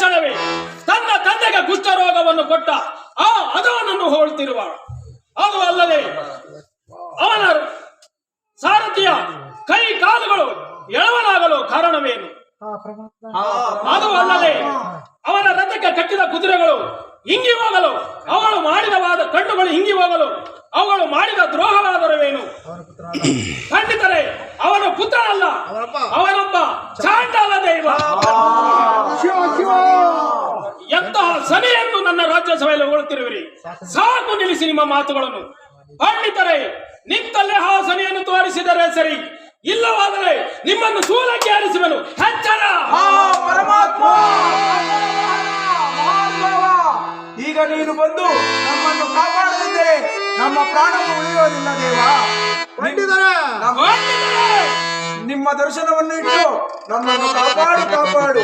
ತಕ್ಷಣವೇ ತನ್ನ ತಂದೆಗೆ ಕುಷ್ಠರೋಗವನ್ನು ಕೊಟ್ಟ ಆ ಅದವನನ್ನು ಹೋಳ್ತಿರುವ. ಅದು ಅಲ್ಲದೆ ಅವನ ಸಾರಥಿಯ ಕೈ ಕಾಲುಗಳು ಎಳವನಾಗಲು ಕಾರಣವೇನು? ಅದು ಅಲ್ಲದೆ ಅವನ ರಥಕ್ಕೆ ಕಟ್ಟಿದ ಕುದುರೆಗಳು ಹಿಂಗಿ ಹೋಗಲು, ಅವಳು ಮಾಡಿದವಾದ ಕಣ್ಣುಗಳು ಹಿಂಗಿ ಹೋಗಲು ಅವಳು ಮಾಡಿದ ದ್ರೋಹವಾದರವೇನು? ಖಂಡಿತರೆ ಅವನ ಪುತ್ರನಲ್ಲ, ಅವನೊಬ್ಬ ಚಾಂಡಾಲ ದೈವ. ಎಂತಹ ಸನೆಯನ್ನು ನನ್ನ ರಾಜ್ಯಸಭೆಯಲ್ಲಿ ಹೋಗುತ್ತಿರುವಿರಿ. ಸಾಕು, ನಿಲ್ಲಿಸಿ ನಿಮ್ಮ ಮಾತುಗಳನ್ನು. ಖಂಡಿತರೆ ನಿಂತಲ್ಲೇ ಆ ಸನೆಯನ್ನು ತೋರಿಸಿದರೆ ಸರಿ, ಇಲ್ಲವಾದರೆ ನಿಮ್ಮನ್ನು ಸೂಲಕ್ಕೆ ಆರಿಸುವೆನು. ಎಚ್ಚರ! ಪರಮಾತ್ಮ, ಈಗ ನೀನು ಬಂದು ನಮ್ಮನ್ನು ಕಾಪಾಡದಿದ್ದರೆ ನಮ್ಮ ಪ್ರಾಣವು ಉಳಿಯೋದಿಲ್ಲ ದೇವ. ನಿಮ್ಮ ದರ್ಶನವನ್ನು ಇಟ್ಟು ನಮ್ಮನ್ನು ಕಾಪಾಡು.